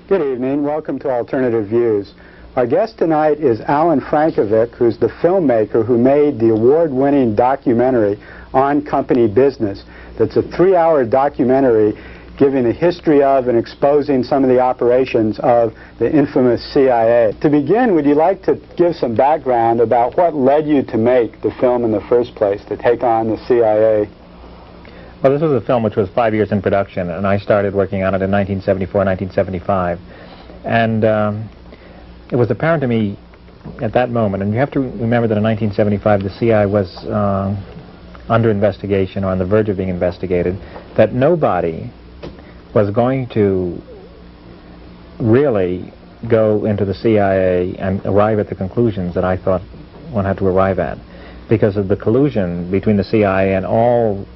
Good evening. Welcome to Alternative Views. Our guest tonight is Alan Frankovic, who's the filmmaker who made the award-winning documentary On Company Business. That's a 3-hour documentary giving the history of and exposing some of the operations of the infamous CIA. To begin, would you like to give some background about what led you to make the film in the first place, to take on the CIA? Well, this was a film which was 5 years in production, and I started working on it in 1974, 1975. And it was apparent to me at that moment, and you have to remember that in 1975 the CIA was under investigation or on the verge of being investigated, that nobody was going to really go into the CIA and arrive at the conclusions that I thought one had to arrive at, because of the collusion between the CIA and all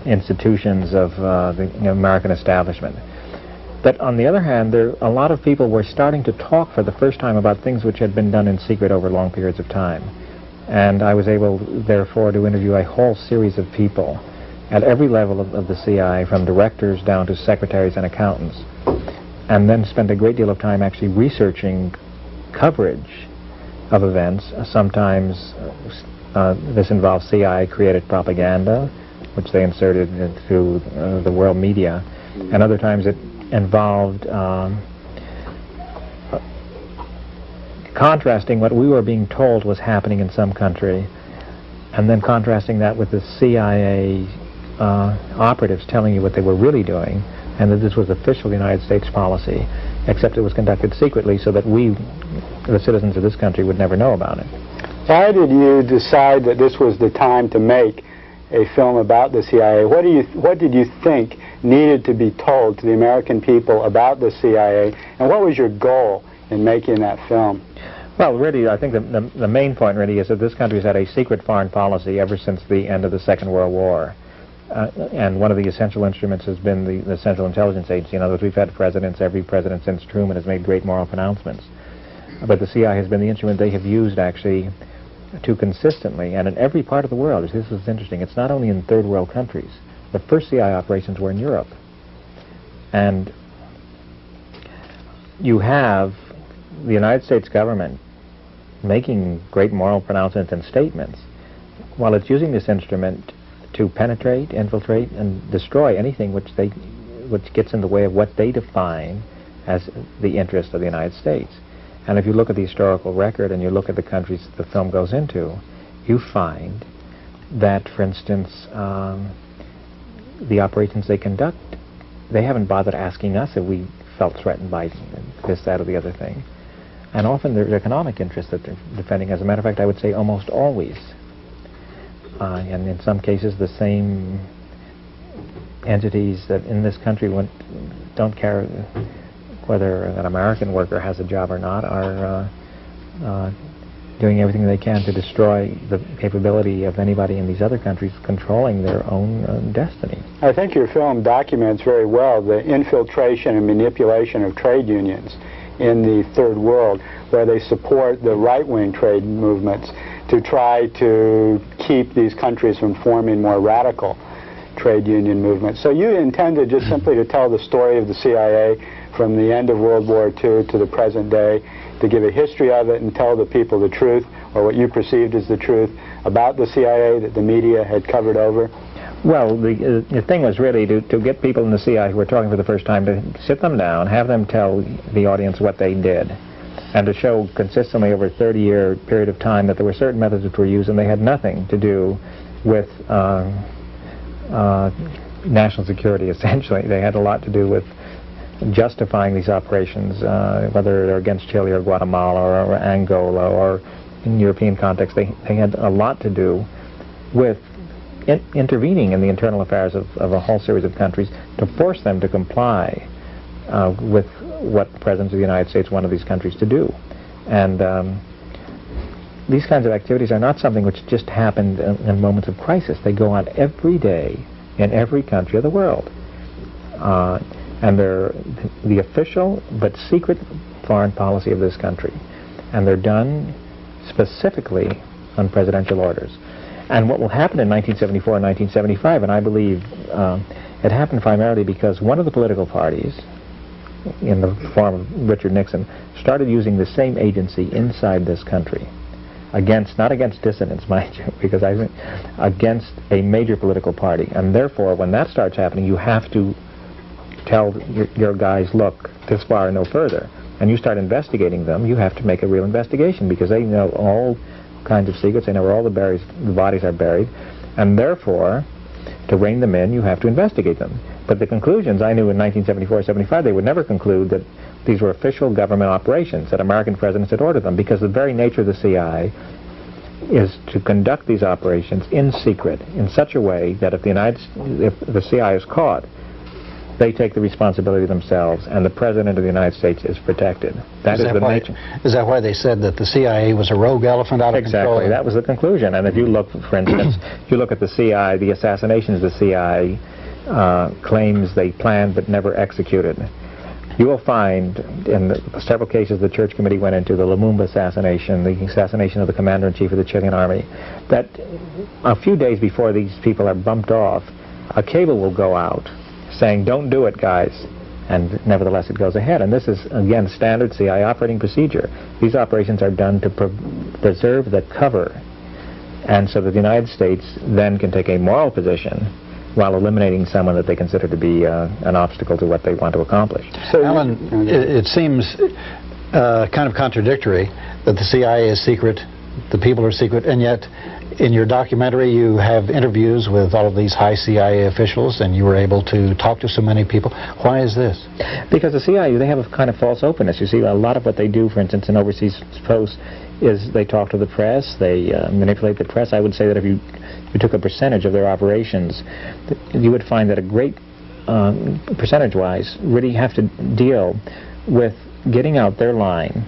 institutions of the American establishment. But on the other hand, a lot of people were starting to talk for the first time about things which had been done in secret over long periods of time. And I was able, therefore, to interview a whole series of people at every level of the CIA, from directors down to secretaries and accountants, and then spent a great deal of time actually researching coverage of events. Sometimes this involved CIA-created propaganda, which they inserted into the world media, and other times it involved contrasting what we were being told was happening in some country, and then contrasting that with the CIA operatives telling you what they were really doing, and that this was official United States policy, except it was conducted secretly so that we, the citizens of this country, would never know about it. Why did you decide that this was the time to make a film about the CIA? What did you think needed to be told to the American people about the CIA, and what was your goal in making that film? Well, really, I think the main point really is that this country has had a secret foreign policy ever since the end of the Second World War. And one of the essential instruments has been the Central Intelligence Agency. In other words, we've had presidents, every president since Truman has made great moral pronouncements. But the CIA has been the instrument they have used actually to consistently, and in every part of the world. This is interesting. It's not only in third world countries. The first CIA operations were in Europe. And you have the United States government making great moral pronouncements and statements while it's using this instrument to penetrate, infiltrate, and destroy anything which gets in the way of what they define as the interest of the United States. And if you look at the historical record and you look at the countries the film goes into, you find that, for instance, the operations they conduct, they haven't bothered asking us if we felt threatened by this, that, or the other thing. And often there's economic interests that they're defending. As a matter of fact, I would say almost always. And in some cases, the same entities that in this country don't care whether an American worker has a job or not, are doing everything they can to destroy the capability of anybody in these other countries controlling their own destiny. I think your film documents very well the infiltration and manipulation of trade unions in the third world, where they support the right-wing trade movements to try to keep these countries from forming more radical trade union movements. So you intended just simply to tell the story of the CIA from the end of World War II to the present day, to give a history of it and tell the people the truth, or what you perceived as the truth, about the CIA that the media had covered over? Well, the thing was really to get people in the CIA who were talking for the first time to sit them down, have them tell the audience what they did, and to show consistently over a 30-year period of time that there were certain methods which were used and they had nothing to do with national security, essentially. They had a lot to do with justifying these operations, whether they're against Chile or Guatemala or Angola, or in European context, they had a lot to do with intervening in the internal affairs of a whole series of countries to force them to comply with what the President of the United States wanted these countries to do. And these kinds of activities are not something which just happened in moments of crisis. They go on every day in every country of the world. And they're the official but secret foreign policy of this country. And they're done specifically on presidential orders. And what will happen in 1974 and 1975, and I believe it happened primarily because one of the political parties in the form of Richard Nixon, started using the same agency inside this country not against dissidents, mind you, because I think against a major political party. And therefore, when that starts happening, you have to tell your guys, look, this far and no further. And you start investigating them, you have to make a real investigation, because they know all kinds of secrets, they know where all the bodies are buried, and therefore, to rein them in, you have to investigate them. But the conclusions, I knew in 1974-75, they would never conclude that these were official government operations, that American presidents had ordered them, because the very nature of the CIA is to conduct these operations in secret, in such a way that if the CIA is caught, they take the responsibility themselves, and the President of the United States is protected. That is the nature. Is that why they said that the CIA was a rogue elephant out of control? Exactly. That was the conclusion. And if you look, for instance, if you look at the CIA, the assassinations the CIA claims they planned but never executed, you will find in several cases the Church Committee went into, the Lumumba assassination, the assassination of the Commander-in-Chief of the Chilean Army, that a few days before these people are bumped off, a cable will go out saying, don't do it, guys. And nevertheless, it goes ahead. And this is, again, standard CIA operating procedure. These operations are done to preserve the cover, and so that the United States then can take a moral position while eliminating someone that they consider to be an obstacle to what they want to accomplish. So, Alan, it seems kind of contradictory that the CIA is secret, the people are secret, and yet in your documentary you have interviews with all of these high CIA officials, and you were able to talk to so many people. Why is this? Because the CIA, they have a kind of false openness. You see, a lot of what they do, for instance, in overseas posts, is they talk to the press, they manipulate the press. I would say that if you took a percentage of their operations, you would find that a great percentage-wise really have to deal with getting out their line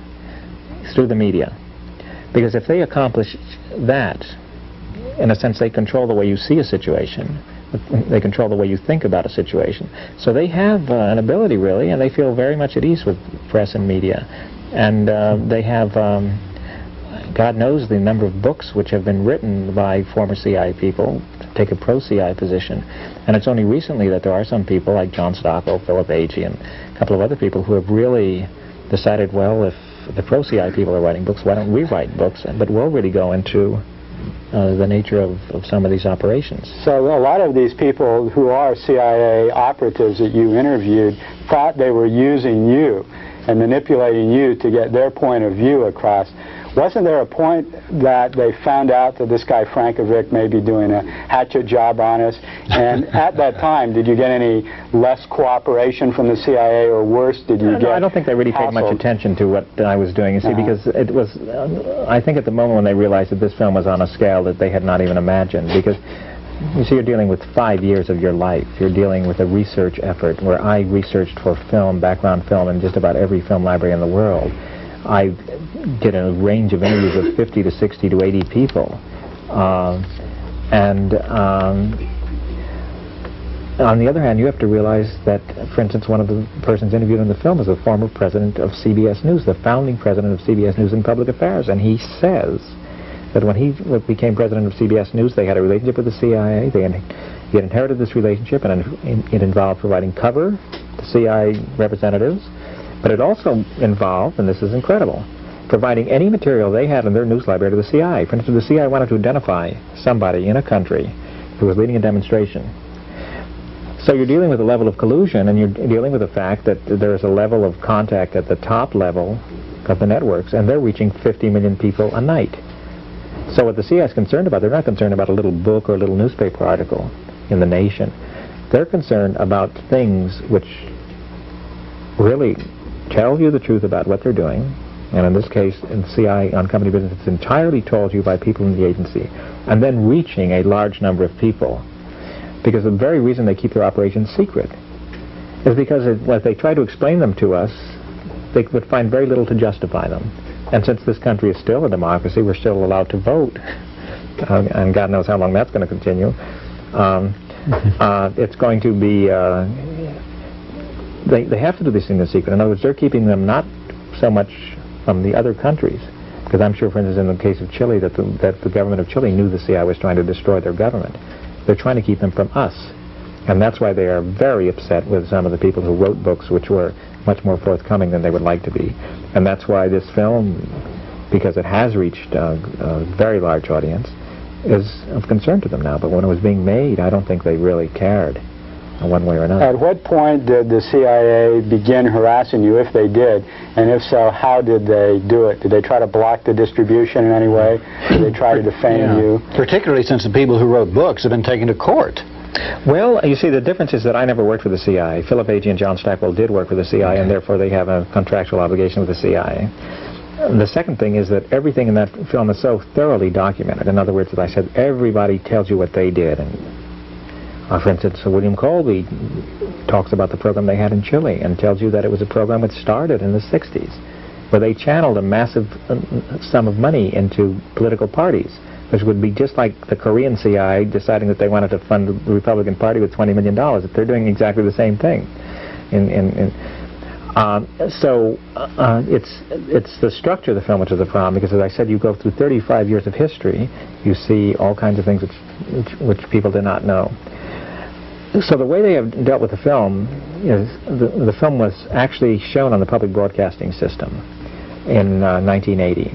through the media. Because if they accomplish that, in a sense, they control the way you see a situation. They control the way you think about a situation. So they have an ability, really, and they feel very much at ease with press and media. And they have, God knows the number of books which have been written by former CIA people to take a pro-CIA position. And it's only recently that there are some people like John Stockwell, Philip Agee, and a couple of other people who have really decided, well, if the pro-CIA people are writing books, why don't we write books? But we'll really go into the nature of some of these operations. So a lot of these people who are CIA operatives that you interviewed thought they were using you and manipulating you to get their point of view across. Wasn't there a point that they found out that this guy Frankovic may be doing a hatchet job on us? And at that time, did you get any less cooperation from the CIA, or worse, did you get I don't think they really paid much attention to what I was doing, you see, because it was, I think at the moment when they realized that this film was on a scale that they had not even imagined, because you see, you're dealing with 5 years of your life. You're dealing with a research effort where I researched for film, background film, in just about every film library in the world. I did a range of interviews with 50 to 60 to 80 people. On the other hand, you have to realize that, for instance, one of the persons interviewed in the film is a former president of CBS News, the founding president of CBS News and Public Affairs, and he says that when he became president of CBS News, they had a relationship with the CIA. He had inherited this relationship, and it involved providing cover to CIA representatives, but it also involved, and this is incredible, providing any material they had in their news library to the CIA. For instance, the CIA wanted to identify somebody in a country who was leading a demonstration. So you're dealing with a level of collusion, and you're dealing with the fact that there's a level of contact at the top level of the networks, and they're reaching 50 million people a night. So what the CIA is concerned about, they're not concerned about a little book or a little newspaper article in The Nation. They're concerned about things which really tell you the truth about what they're doing, and in this case, in CIA on company business, it's entirely told you by people in the agency, and then reaching a large number of people. Because the very reason they keep their operations secret is because if they try to explain them to us, they would find very little to justify them. And since this country is still a democracy, we're still allowed to vote, and God knows how long that's going to continue, it's going to be, they have to do these things in secret. In other words, they're keeping them not so much from the other countries, because I'm sure, for instance, in the case of Chile, that the government of Chile knew the CIA was trying to destroy their government. They're trying to keep them from us. And that's why they are very upset with some of the people who wrote books which were much more forthcoming than they would like to be. And that's why this film, because it has reached a very large audience, is of concern to them now. But when it was being made, I don't think they really cared one way or another. At what point did the CIA begin harassing you, if they did? And if so, how did they do it? Did they try to block the distribution in any way? Did they try to defame you? Particularly since the people who wrote books have been taken to court. Well, you see, the difference is that I never worked for the CIA. Philip Agee and John Stockwell did work for the CIA, and therefore they have a contractual obligation with the CIA. The second thing is that everything in that film is so thoroughly documented. In other words, as I said, everybody tells you what they did. And for instance, William Colby talks about the program they had in Chile and tells you that it was a program that started in the 60s, where they channeled a massive sum of money into political parties, which would be just like the Korean CIA deciding that they wanted to fund the Republican Party with $20 million. They're doing exactly the same thing. It's the structure of the film which is the problem, because as I said, you go through 35 years of history, you see all kinds of things which people did not know. So the way they have dealt with the film is the film was actually shown on the public broadcasting system in 1980.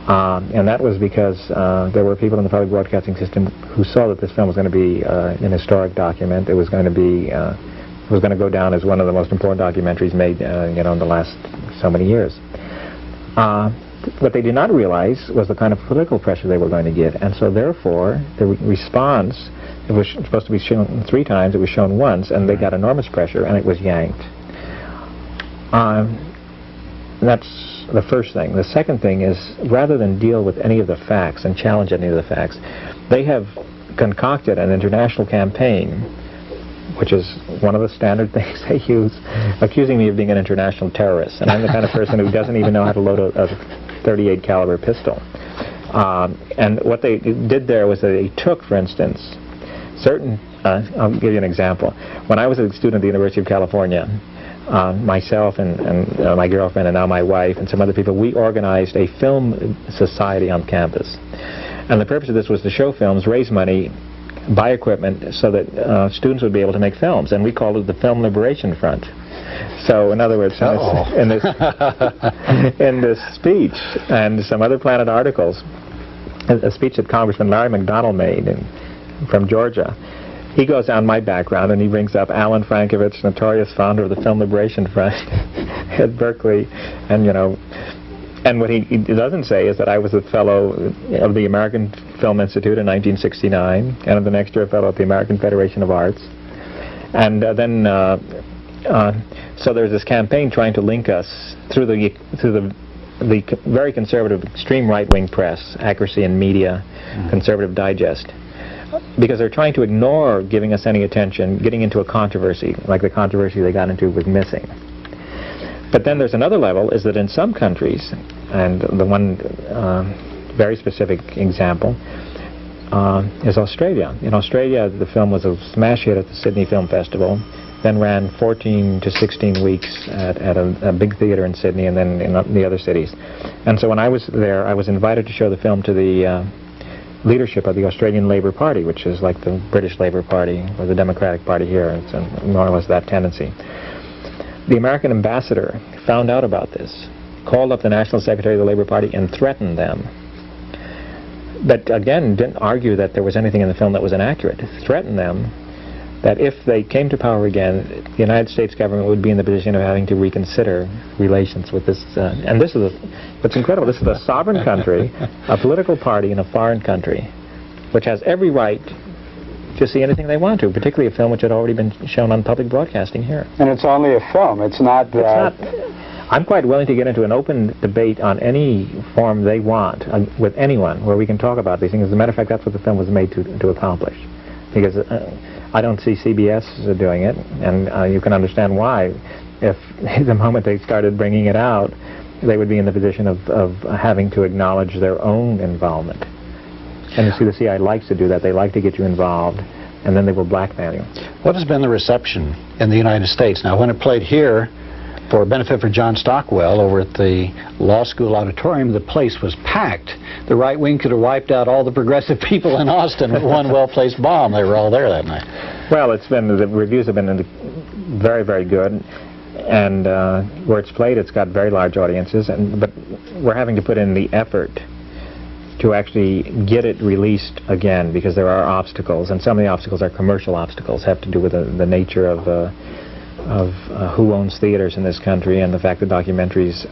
And that was because there were people in the public broadcasting system who saw that this film was going to be an historic document. It was going to be it was going to go down as one of the most important documentaries made in the last so many years. What they did not realize was the kind of political pressure they were going to get, and so therefore the response, it was supposed to be shown 3 times, it was shown once, and they got enormous pressure, and it was yanked. That's the first thing. The second thing is, rather than deal with any of the facts and challenge any of the facts, they have concocted an international campaign, which is one of the standard things they use, accusing me of being an international terrorist. And I'm the kind of person who doesn't even know how to load a 38 caliber pistol. And what they did there was that they took, for instance, certain, I'll give you an example. When I was a student at the University of California, myself and my girlfriend and now my wife and some other people, we organized a film society on campus. And the purpose of this was to show films, raise money, buy equipment so that students would be able to make films. And we called it the Film Liberation Front. So in other words, in this speech and some other Planet articles, a speech that Congressman Larry McDonald made from Georgia, he goes down my background and he brings up Alan Frankovich, notorious founder of the Film Liberation Front at Berkeley, and what he doesn't say is that I was a fellow of the American Film Institute in 1969, and the next year a fellow at the American Federation of Arts. And so there's this campaign trying to link us through the very conservative, extreme right-wing press, Accuracy in Media, Conservative Digest, because they're trying to ignore giving us any attention, getting into a controversy, like the controversy they got into with Missing. But then there's another level, is that in some countries, and the one very specific example is Australia. In Australia, the film was a smash hit at the Sydney Film Festival, then ran 14 to 16 weeks at a big theater in Sydney and then in the other cities. And so when I was there, I was invited to show the film to the leadership of the Australian Labour Party, which is like the British Labour Party or the Democratic Party here. It's more or less that tendency. The American ambassador found out about this, called up the National Secretary of the Labour Party and threatened them. But again, didn't argue that there was anything in the film that was inaccurate. Threatened them that if they came to power again, the United States government would be in the position of having to reconsider relations with this. And this is what's incredible. This is a sovereign country, a political party in a foreign country, which has every right to see anything they want to, particularly a film which had already been shown on public broadcasting here. And it's only a film. It's not that... I'm quite willing to get into an open debate on any form they want with anyone where we can talk about these things. As a matter of fact, that's what the film was made to accomplish. Because I don't see CBS doing it, and you can understand why. If the moment they started bringing it out, they would be in the position of having to acknowledge their own involvement. And you see, the CIA likes to do that. They like to get you involved, and then they will blackmail you. What has been the reception in the United States? Now, when it played here, for a benefit for John Stockwell over at the law school auditorium, the place was packed. The right wing could have wiped out all the progressive people in Austin with one well-placed bomb. They were all there that night. Well, the reviews have been very, very good, and where it's played, it's got very large audiences. But we're having to put in the effort to actually get it released again, because there are obstacles, and some of the obstacles are commercial obstacles, have to do with the nature of who owns theaters in this country, and the fact that documentaries,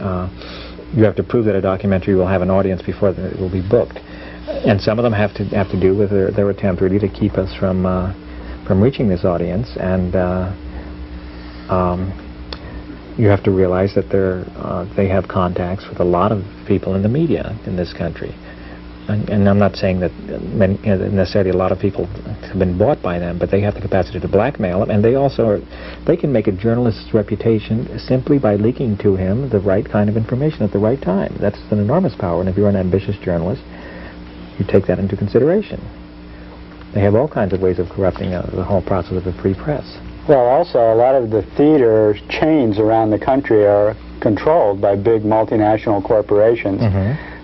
you have to prove that a documentary will have an audience before it will be booked. And some of them have to do with their attempt really to keep us from reaching this audience. And you have to realize that they have contacts with a lot of people in the media in this country. And I'm not saying that necessarily a lot of people have been bought by them, but they have the capacity to blackmail them, and they can make a journalist's reputation simply by leaking to him the right kind of information at the right time. That's an enormous power, and if you're an ambitious journalist, you take that into consideration. They have all kinds of ways of corrupting the whole process of the free press. Well, also, a lot of the theater chains around the country are controlled by big multinational corporations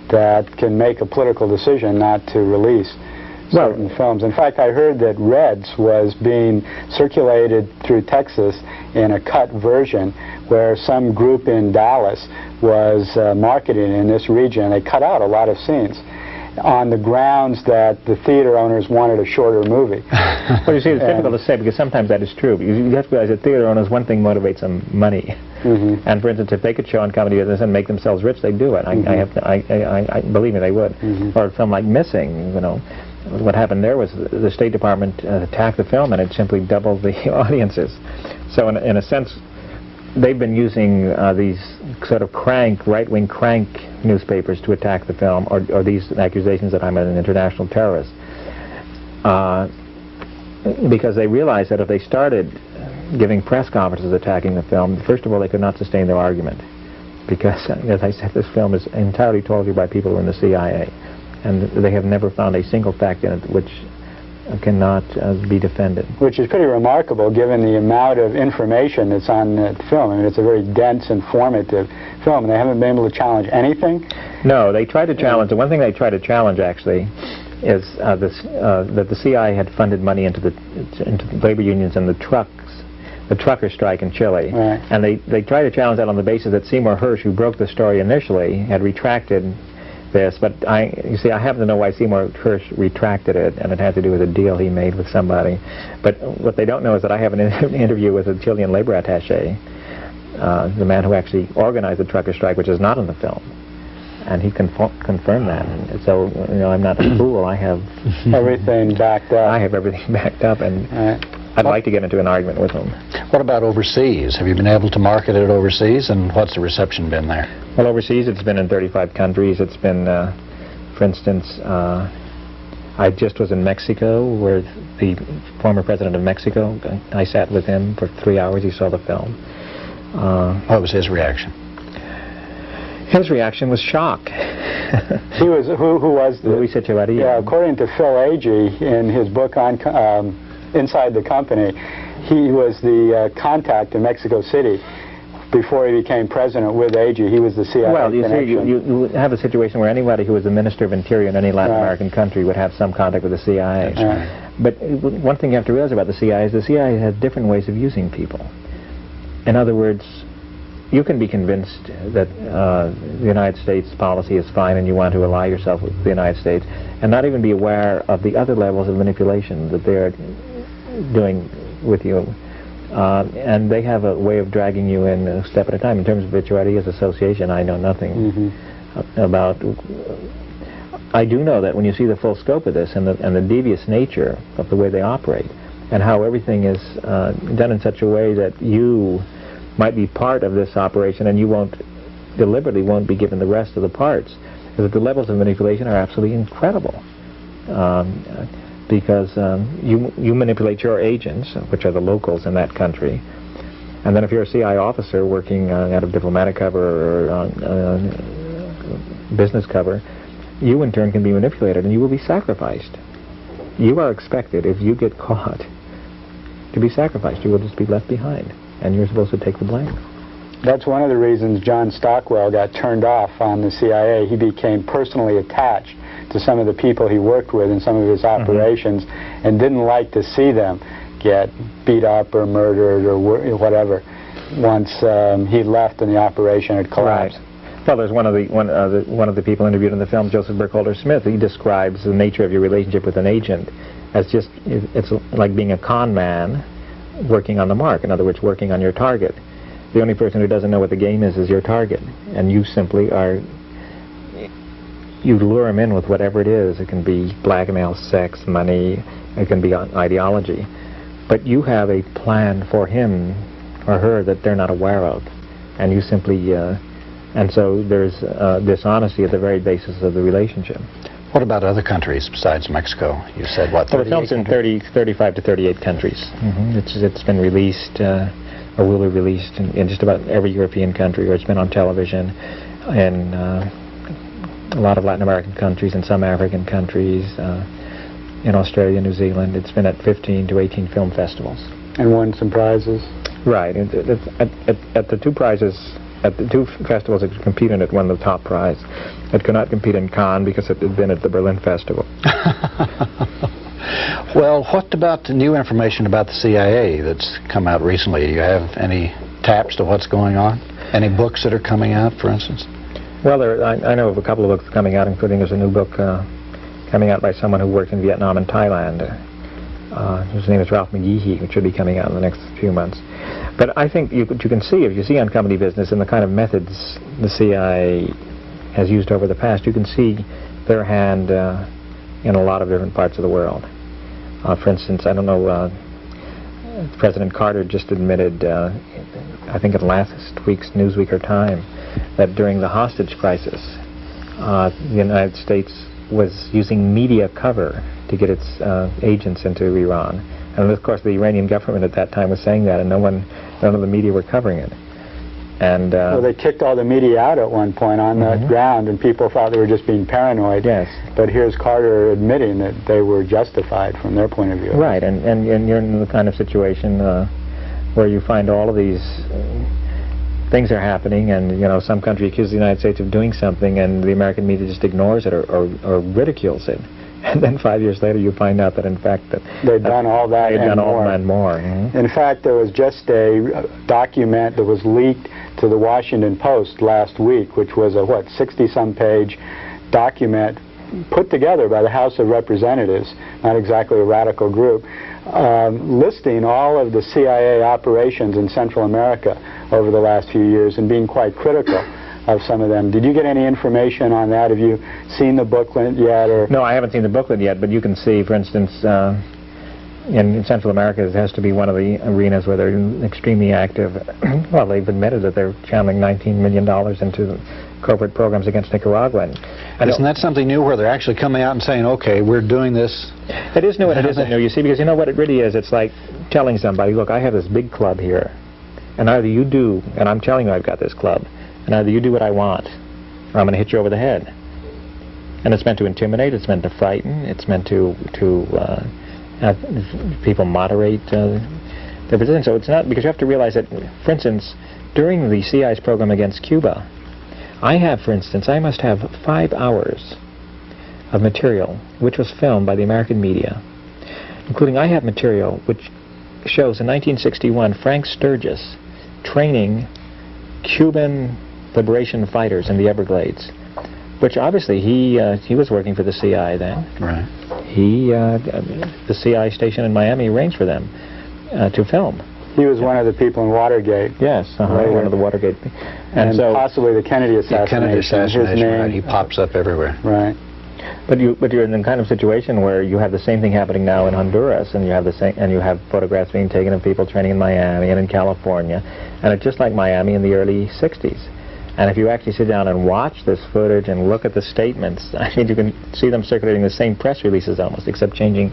that can make a political decision not to release certain films. In fact, I heard that Reds was being circulated through Texas in a cut version where some group in Dallas was marketing in this region. They cut out a lot of scenes on the grounds that the theater owners wanted a shorter movie. Well, you see, it's difficult to say, because sometimes that is true. You have to realize that theater owners, one thing motivates them: money. And for instance, if they could show on comedy business and make themselves rich, they'd do it. I believe me, they would. Or a film like Missing, you know, what happened there was the State Department attacked the film, and it simply doubled the audiences. So in a sense, they've been using these sort of right-wing crank newspapers to attack the film, or these accusations that I'm an international terrorist, because they realized that if they started giving press conferences attacking the film, first of all, they could not sustain their argument, because, as I said, this film is entirely told you by people who are in the CIA, and they have never found a single fact in it which cannot be defended. Which is pretty remarkable, given the amount of information that's on that film. I mean, it's a very dense, informative film, and they haven't been able to challenge anything? No, they tried to challenge. The one thing they tried to challenge, actually, is that the CIA had funded money into the labor unions and the trucker strike in Chile. Right. And they tried to challenge that on the basis that Seymour Hersh, who broke the story initially, had retracted this, but you see, I happen to know why Seymour Hersh retracted it, and it had to do with a deal he made with somebody. But what they don't know is that I have an interview with a Chilean labor attaché, the man who actually organized the trucker strike, which is not in the film, and he confirmed that. And so, you know, I'm not a fool. I have everything backed up. I have everything backed up, and I'd like to get into an argument with him. What about overseas? Have you been able to market it overseas, and what's the reception been there? Well, overseas it's been in 35 countries. It's been, for instance, I just was in Mexico, where the former president of Mexico, I sat with him for 3 hours. He saw the film. What was his reaction? His reaction was shock. He was, who was the... Luis Echeverria. Yeah, according to Phil Agee, in his book on Inside the Company, he was the contact in Mexico City before he became president with Agee. He was the CIA Well, you see, you have a situation where anybody who was the Minister of Interior in any Latin American country would have some contact with the CIA. But one thing you have to realize about the CIA is the CIA has different ways of using people. In other words, you can be convinced that the United States policy is fine and you want to ally yourself with the United States, and not even be aware of the other levels of manipulation that they're doing with you. And they have a way of dragging you in a step at a time. In terms of Echeverria's association, I know nothing about. I do know that when you see the full scope of this and the devious nature of the way they operate, and how everything is done in such a way that you might be part of this operation and you deliberately won't be given the rest of the parts, that the levels of manipulation are absolutely incredible. Because you manipulate your agents, which are the locals in that country, and then if you're a CIA officer working out of diplomatic cover or business cover, you in turn can be manipulated and you will be sacrificed. You are expected, if you get caught, to be sacrificed. You will just be left behind, and you're supposed to take the blame. That's one of the reasons John Stockwell got turned off on the CIA. He became personally attached to some of the people he worked with in some of his operations and didn't like to see them get beat up or murdered or whatever once he left and the operation had collapsed. Right. Well, there's one of the people interviewed in the film, Joseph Burkholder Smith. He describes the nature of your relationship with an agent as just it's like being a con man working on the mark. In other words, working on your target. The only person who doesn't know what the game is your target, and you simply are. You lure him in with whatever it is. It can be blackmail, sex, money. It can be ideology. But you have a plan for him or her that they're not aware of, and you simply. And so there's dishonesty at the very basis of the relationship. What about other countries besides Mexico? You said, what, 38 the film's in 35 to 38 countries. It's been released, or will be released in just about every European country, or it's been on television in a lot of Latin American countries and some African countries, in Australia, New Zealand. It's been at 15 to 18 film festivals. And won some prizes? Right. At the two prizes, at the two festivals it competed, it won the top prize. It could not compete in Cannes because it had been at the Berlin Festival. Well, what about the new information about the CIA that's come out recently? Do you have any taps to what's going on? Any books that are coming out, for instance? Well, I know of a couple of books coming out, including there's a new book coming out by someone who worked in Vietnam and Thailand. His name is Ralph McGeehee, which should be coming out in the next few months. But I think you can see, if you see on Company Business and the kind of methods the CIA has used over the past, you can see their hand in a lot of different parts of the world. For instance, I don't know, President Carter just admitted, I think in last week's Newsweek or Time, that during the hostage crisis, the United States was using media cover to get its agents into Iran. And of course the Iranian government at that time was saying that, and none of the media were covering it. And well, they kicked all the media out at one point on that ground, and people thought they were just being paranoid. Yes. But here's Carter admitting that they were justified from their point of view. Right, and you're in the kind of situation where you find all of these things are happening, and some country accuses the United States of doing something, and the American media just ignores it or ridicules it. And then 5 years later, you find out that in fact they'd done all that and more. And more. Mm-hmm. In fact, there was just a document that was leaked to the Washington Post last week, which was a 60-some page document put together by the House of Representatives, not exactly a radical group, listing all of the CIA operations in Central America over the last few years and being quite critical of some of them. Did you get any information on that? Have you seen the booklet yet? Or? No, I haven't seen the booklet yet, but you can see, for instance, in Central America, it has to be one of the arenas where they're extremely active. Well, they've admitted that they're channeling $19 million into corporate programs against Nicaragua. And isn't that something new, where they're actually coming out and saying, okay, we're doing this? It is new and it isn't new, you see, because you know what it really is? It's like telling somebody, look, I have this big club here, and either you do, and I'm telling you I've got this club, and either you do what I want, or I'm going to hit you over the head. And it's meant to intimidate, it's meant to frighten, it's meant to have people moderate their position. So it's not, because you have to realize that, for instance, during the CIA's program against Cuba, I must have 5 hours of material which was filmed by the American media, including I have material which shows in 1961 Frank Sturgis training Cuban liberation fighters in the Everglades, which obviously he was working for the CIA then. Right. The CIA station in Miami arranged for them to film. He was one of the people in Watergate. Yes, one of the Watergate. And so possibly the Kennedy assassination. The Kennedy assassination, his name, right. He pops up everywhere. Right. But you're in the kind of situation where you have the same thing happening now in Honduras, and you have photographs being taken of people training in Miami and in California, and it's just like Miami in the early '60s. And if you actually sit down and watch this footage and look at the statements, I mean, you can see them circulating the same press releases almost, except changing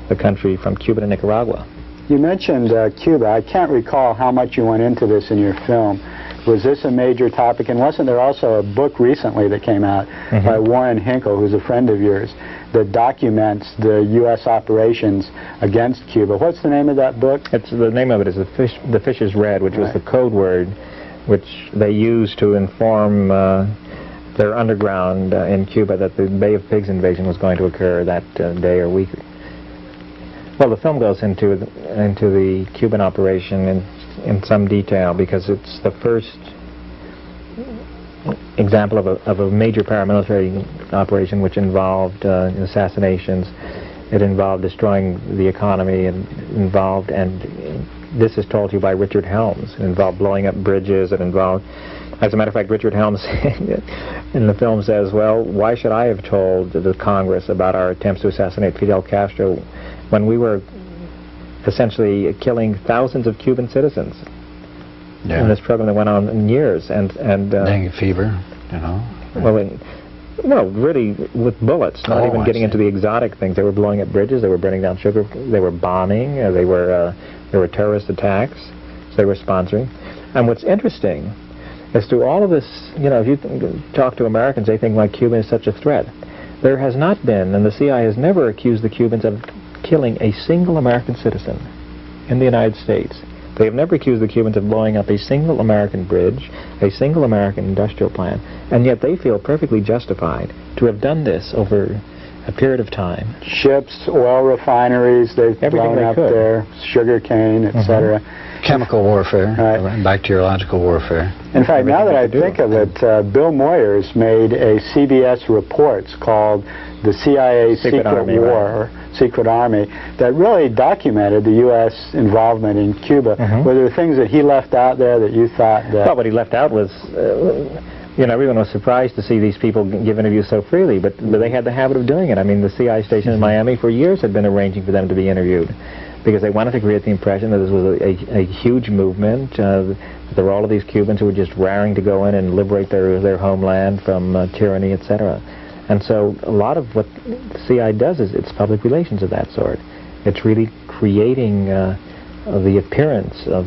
the country from Cuba to Nicaragua. You mentioned Cuba. I can't recall how much you went into this in your film. Was this a major topic? And wasn't there also a book recently that came out by Warren Hinkle, who's a friend of yours, that documents the U.S. operations against Cuba? What's the name of that book? The name of it is The Fish is Red, which was the code word which they used to inform their underground in Cuba that the Bay of Pigs invasion was going to occur that day or week. Well, the film goes into the Cuban operation in some detail because it's the first example of a major paramilitary operation which involved assassinations. It involved destroying the economy, and this is told to you by Richard Helms. It involved blowing up bridges. It involved, as a matter of fact, Richard Helms in the film says, well, why should I have told the Congress about our attempts to assassinate Fidel Castro when we were essentially killing thousands of Cuban citizens in this program that went on in years, dengue fever, you know. Well, really with bullets, not even getting into the exotic things. They were blowing up bridges. They were burning down sugar. They were bombing. There were terrorist attacks. So they were sponsoring. And what's interesting is through all of this, you know, if you talk to Americans, they think like Cuba is such a threat. There has not been, and the CIA has never accused the Cubans of killing a single American citizen in the United States. They have never accused the Cubans of blowing up a single American bridge, a single American industrial plant, and yet they feel perfectly justified to have done this over a period of time. Ships, oil refineries, they've blown up there, sugar cane, etc. Chemical warfare, bacteriological warfare. In fact, now that I think of it, Bill Moyers made a CBS reports called The CIA Secret War, Secret Army, that really documented the U.S. involvement in Cuba. Were there things that he left out there that you thought that... Well, what he left out was, you know, everyone was surprised to see these people give interviews so freely, but they had the habit of doing it. I mean, the CIA station in Miami for years had been arranging for them to be interviewed, because they wanted to create the impression that this was a huge movement. There were all of these Cubans who were just raring to go in and liberate their homeland from tyranny, etc. And so a lot of what the CIA does is it's public relations of that sort. It's really creating the appearance of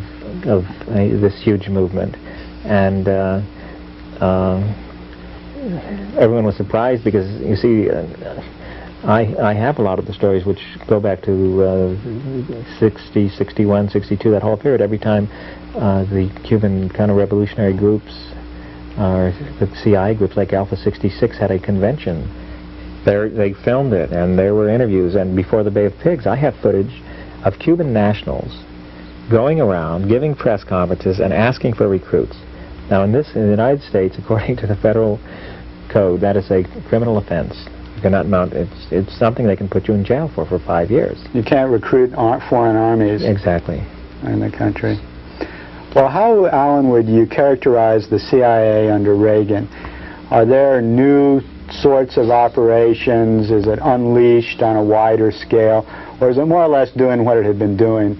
this huge movement. And everyone was surprised because, you see, I have a lot of the stories which go back to 60, 61, 62, that whole period. Every time the Cuban counter-revolutionary groups or the CIA groups like Alpha 66 had a convention, they filmed it, and there were interviews. And before the Bay of Pigs, I have footage of Cuban nationals going around, giving press conferences, and asking for recruits. Now, in the United States, according to the federal code, that is a criminal offense. You cannot mount. It's something they can put you in jail for 5 years. You can't recruit foreign armies. Exactly. In the country. Well, how, Alan, would you characterize the CIA under Reagan? Are there new sorts of operations? Is it unleashed on a wider scale? Or is it more or less doing what it had been doing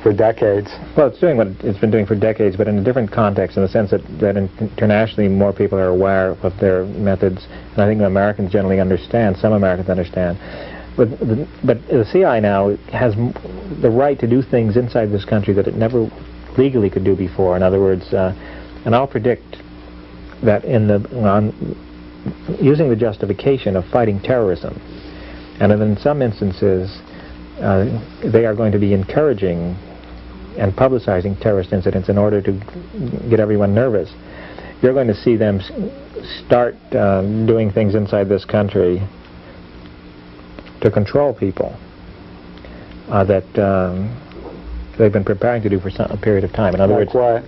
for decades? Well, it's doing what it's been doing for decades, but in a different context, in the sense that internationally more people are aware of their methods, and I think Americans generally understand, some Americans understand. But the CIA now has the right to do things inside this country that it never legally could do before. In other words, and I'll predict that using the justification of fighting terrorism, and in some instances they are going to be encouraging and publicizing terrorist incidents in order to get everyone nervous. You're going to see them start doing things inside this country to control people that they've been preparing to do for a period of time. In other words, what?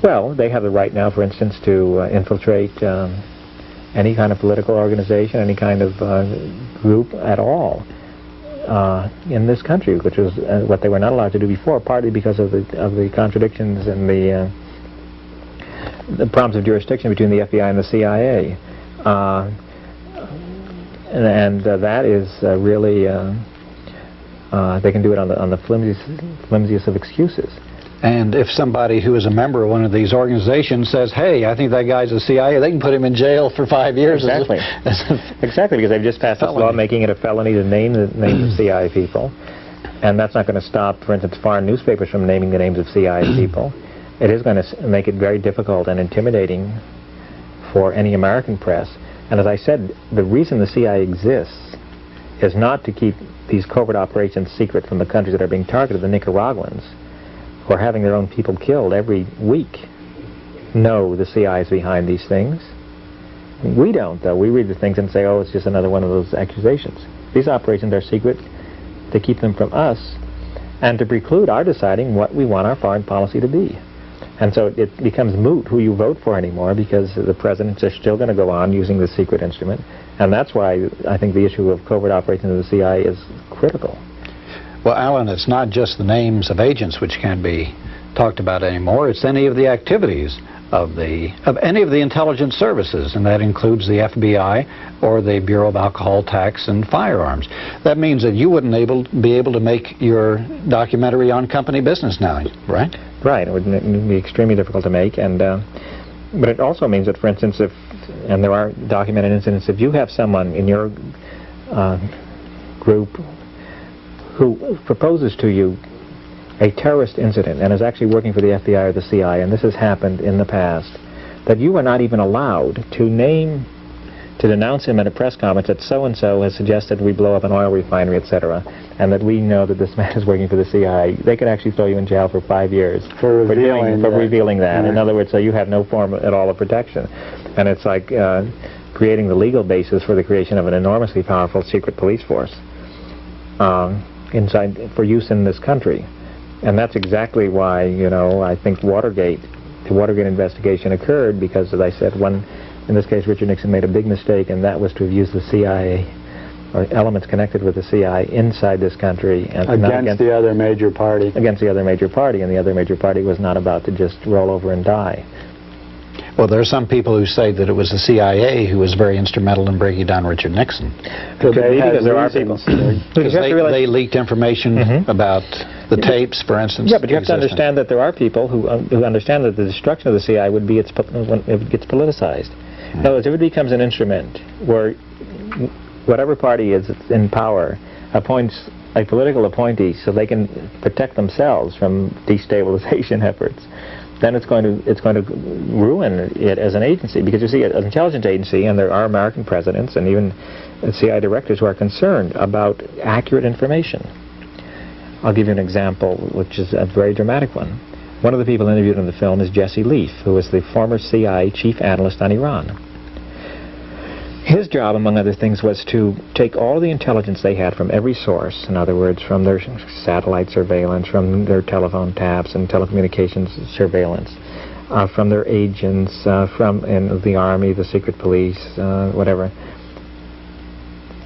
Well, they have the right now, for instance, to infiltrate any kind of political organization, any kind of group at all in this country, which was what they were not allowed to do before, partly because of the contradictions and the problems of jurisdiction between the FBI and the CIA. And that is really, they can do it on the flimsiest of excuses. And if somebody who is a member of one of these organizations says, hey, I think that guy's a CIA, they can put him in jail for 5 years. Exactly. Exactly, because they've just passed this law making it a felony to name the names of CIA people. And that's not going to stop, for instance, foreign newspapers from naming the names of CIA people. It is going to make it very difficult and intimidating for any American press. And as I said, the reason the CIA exists is not to keep these covert operations secret from the countries that are being targeted. The Nicaraguans, who are having their own people killed every week, know the CIA is behind these things. We don't, though. We read the things and say, oh, it's just another one of those accusations. These operations are secret. to keep them from us and to preclude our deciding what we want our foreign policy to be. And so it becomes moot who you vote for anymore, because the presidents are still going to go on using the secret instrument. And that's why I think the issue of covert operations of the CIA is critical. Well, Alan, it's not just the names of agents which can't be talked about anymore. It's any of the activities of any of the intelligence services, and that includes the FBI or the Bureau of Alcohol, Tax, and Firearms. That means that you wouldn't be able to make your documentary on company business now, right? Right. It would be extremely difficult to make, and but it also means that, for instance, and there are documented incidents, if you have someone in your group who proposes to you a terrorist incident and is actually working for the FBI or the CIA, and this has happened in the past, that you are not even allowed to denounce him at a press conference that so-and-so has suggested we blow up an oil refinery, etc., and that we know that this man is working for the CIA. They could actually throw you in jail for 5 years for revealing that. In other words, so you have no form at all of protection. And it's like creating the legal basis for the creation of an enormously powerful secret police force for use in this country. And that's exactly why, I think the Watergate investigation occurred, because, as I said, in this case, Richard Nixon made a big mistake, and that was to have used the CIA or elements connected with the CIA inside this country. And against the other major party. Against the other major party, and the other major party was not about to just roll over and die. Well, there are some people who say that it was the CIA who was very instrumental in breaking down Richard Nixon. Because there are people. Because they leaked information about the tapes, for instance. Yeah, but you have to understand that there are people who understand that the destruction of the CIA would be when it gets politicized. In other words, if it becomes an instrument where whatever party is in power appoints a political appointee so they can protect themselves from destabilization efforts, then it's going to ruin it as an agency. Because you see, an intelligence agency, and there are American presidents and even CIA directors who are concerned about accurate information. I'll give you an example, which is a very dramatic one. One of the people interviewed in the film is Jesse Leaf, who was the former CIA chief analyst on Iran. His job, among other things, was to take all the intelligence they had from every source, in other words, from their satellite surveillance, from their telephone taps and telecommunications surveillance, from their agents, from the Army, the secret police, whatever,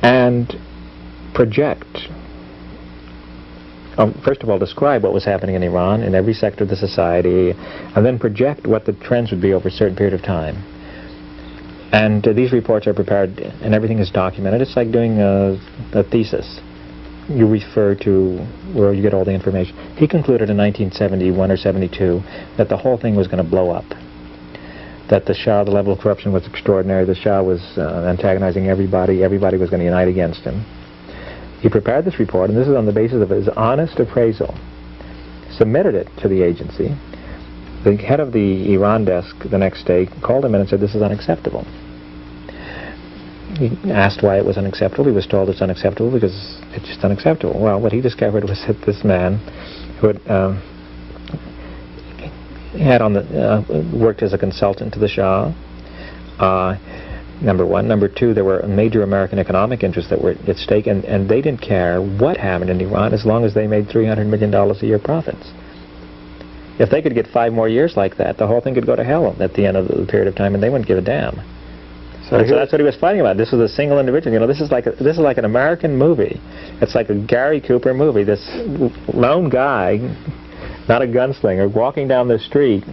and project, first of all, describe what was happening in Iran in every sector of the society, and then project what the trends would be over a certain period of time. And these reports are prepared, and everything is documented. It's like doing a thesis. You refer to where you get all the information. He concluded in 1971 or 72 that the whole thing was going to blow up. That the Shah, the level of corruption was extraordinary. The Shah was antagonizing everybody. Everybody was going to unite against him. He prepared this report, and this is on the basis of his honest appraisal. Submitted it to the agency. The head of the Iran desk the next day called him in and said, "This is unacceptable." He asked why it was unacceptable. He was told it's unacceptable because it's just unacceptable. Well, what he discovered was that this man who had worked as a consultant to the Shah, number one. Number two, there were major American economic interests that were at stake, and they didn't care what happened in Iran as long as they made $300 million a year profits. If they could get 5 more years like that, the whole thing could go to hell at the end of the period of time, and they wouldn't give a damn. So that's what he was fighting about. This was a single individual. This is like an American movie. It's like a Gary Cooper movie. This lone guy, not a gunslinger, walking down the street,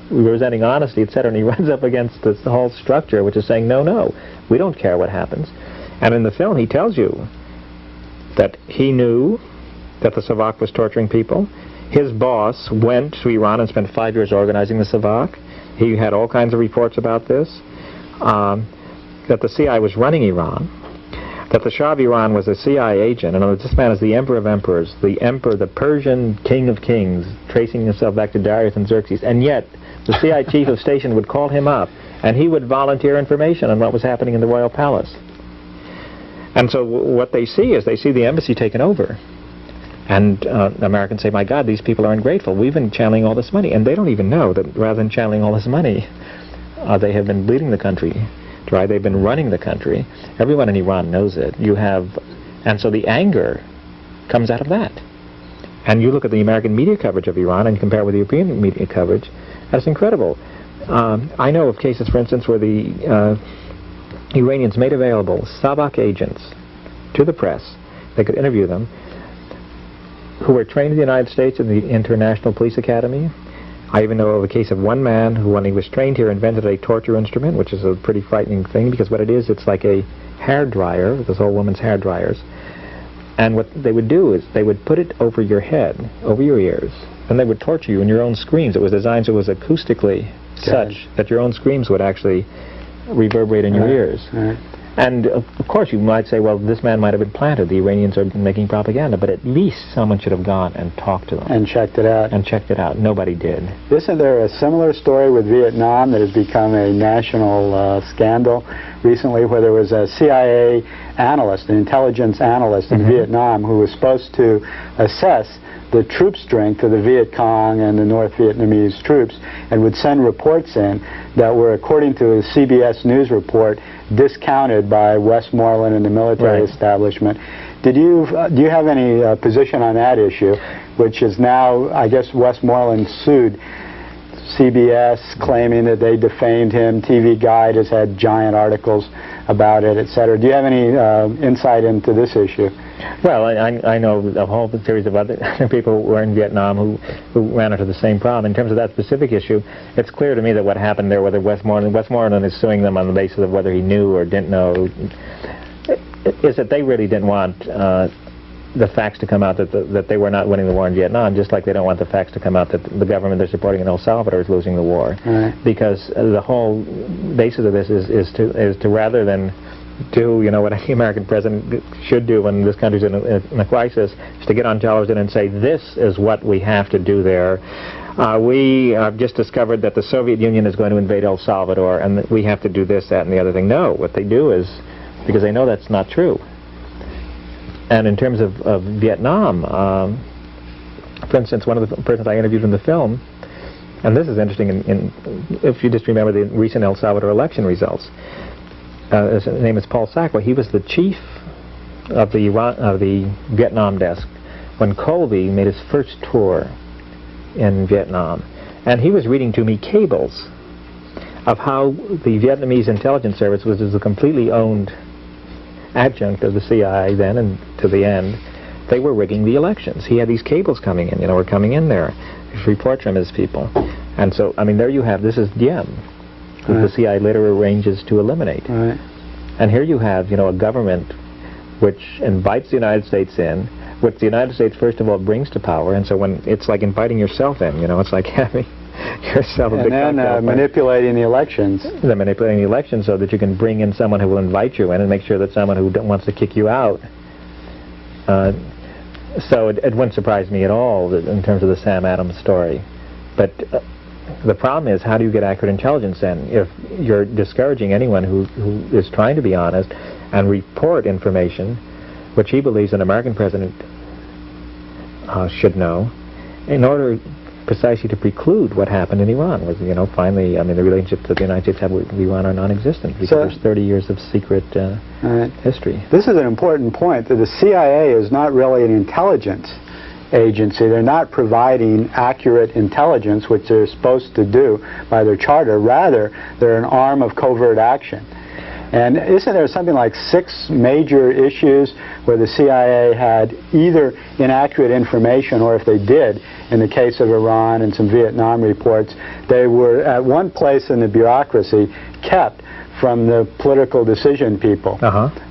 representing honesty, etc., and he runs up against this whole structure, which is saying, no, we don't care what happens. And in the film, he tells you that he knew that the Savak was torturing people. His boss went to Iran and spent 5 years organizing the Savak. He had all kinds of reports about this. That the CIA was running Iran. That the Shah of Iran was a CIA agent. In other words, this man is the emperor of emperors, the emperor, the Persian king of kings, tracing himself back to Darius and Xerxes. And yet, the CIA chief of station would call him up, and he would volunteer information on what was happening in the royal palace. And so what they see is they see the embassy taken over. And Americans say, my God, these people are ungrateful. We've been channeling all this money. And they don't even know that rather than channeling all this money, they have been bleeding the country dry. They've been running the country. Everyone in Iran knows it. And so the anger comes out of that. And you look at the American media coverage of Iran and compare it with the European media coverage, that's incredible. I know of cases, for instance, where the Iranians made available Sabak agents to the press. They could interview them, who were trained in the United States in the International Police Academy. I even know of a case of one man who, when he was trained here, invented a torture instrument, which is a pretty frightening thing, because what it is, it's like a hair dryer, this old woman's hair dryers. And what they would do is they would put it over your head, over your ears, and they would torture you in your own screams. It was designed so it was acoustically such that your own screams would actually reverberate in your ears. Right. And of course you might say, well, this man might have been planted. The Iranians are making propaganda, but at least someone should have gone and talked to them. And checked it out. And checked it out. Nobody did. Isn't there a similar story with Vietnam that has become a national scandal recently, where there was a CIA analyst, an intelligence analyst in Vietnam, who was supposed to assess the troop strength of the Viet Cong and the North Vietnamese troops, and would send reports in that were, according to a CBS News report, discounted by Westmoreland and the military establishment. Do you have any position on that issue, which is now, I guess, Westmoreland sued CBS, claiming that they defamed him. TV Guide has had giant articles about it, etc. Do you have any insight into this issue? Well, I know a whole series of other people who were in Vietnam who ran into the same problem. In terms of that specific issue, it's clear to me that what happened there, whether Westmoreland is suing them on the basis of whether he knew or didn't know, is that they really didn't want the facts to come out that they were not winning the war in Vietnam, just like they don't want the facts to come out that the government they're supporting in El Salvador is losing the war. Right. Because the whole basis of this is to rather than do, you know, what any American president should do when this country's in a crisis, is to get on television and say, this is what we have to do there. We have just discovered that the Soviet Union is going to invade El Salvador, and that we have to do this, that, and the other thing. No, what they do is, because they know that's not true. And in terms of Vietnam, for instance, one of the persons I interviewed in the film, and this is interesting, if you just remember the recent El Salvador election results, his name is Paul Sacwa. He was the chief of the Vietnam desk when Colby made his first tour in Vietnam. And he was reading to me cables of how the Vietnamese intelligence service was a completely owned adjunct of the CIA then and to the end. They were rigging the elections. He had these cables coming in, were coming in there, these reports from his people. And so, I mean, there you have, this is Diem, that the CIA later arranges to eliminate. Right. And here you have, a government which invites the United States in, which the United States, first of all, brings to power, and so when it's like inviting yourself in, it's like having yourself a big and then manipulating the elections. They're manipulating the elections so that you can bring in someone who will invite you in and make sure that someone who wants to kick you out. So it wouldn't surprise me at all in terms of the Sam Adams story. But the problem is, how do you get accurate intelligence then? If you're discouraging anyone who is trying to be honest and report information which he believes an American president should know, in order precisely to preclude what happened in Iran, was, finally, I mean, the relationships that the United States have with Iran are non-existent because there's 30 years of secret history. This is an important point, that the CIA is not really an intelligence agency. They're not providing accurate intelligence, which they're supposed to do by their charter. Rather, they're an arm of covert action. And isn't there something like 6 major issues where the CIA had either inaccurate information, or if they did, in the case of Iran and some Vietnam reports, they were at one place in the bureaucracy kept from the political decision people.